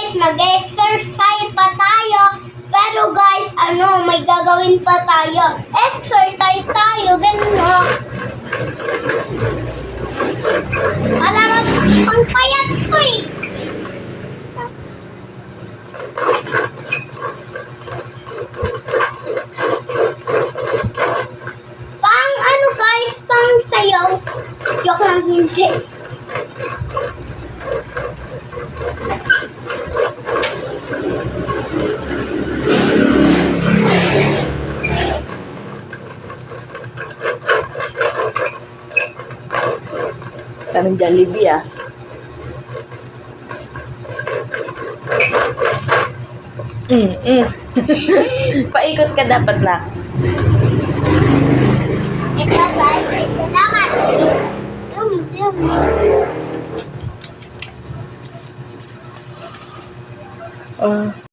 guys, mag-exercise pa tayo. Pero guys, may gagawin pa tayo. Exercise tayo, ganun o. Para magpangpayat ko eh. Guys, pang sayaw. Joke lang, hindi. Parang Jollibee ah. Paikot ka dapat na. Ito guys, ito naman. Yum.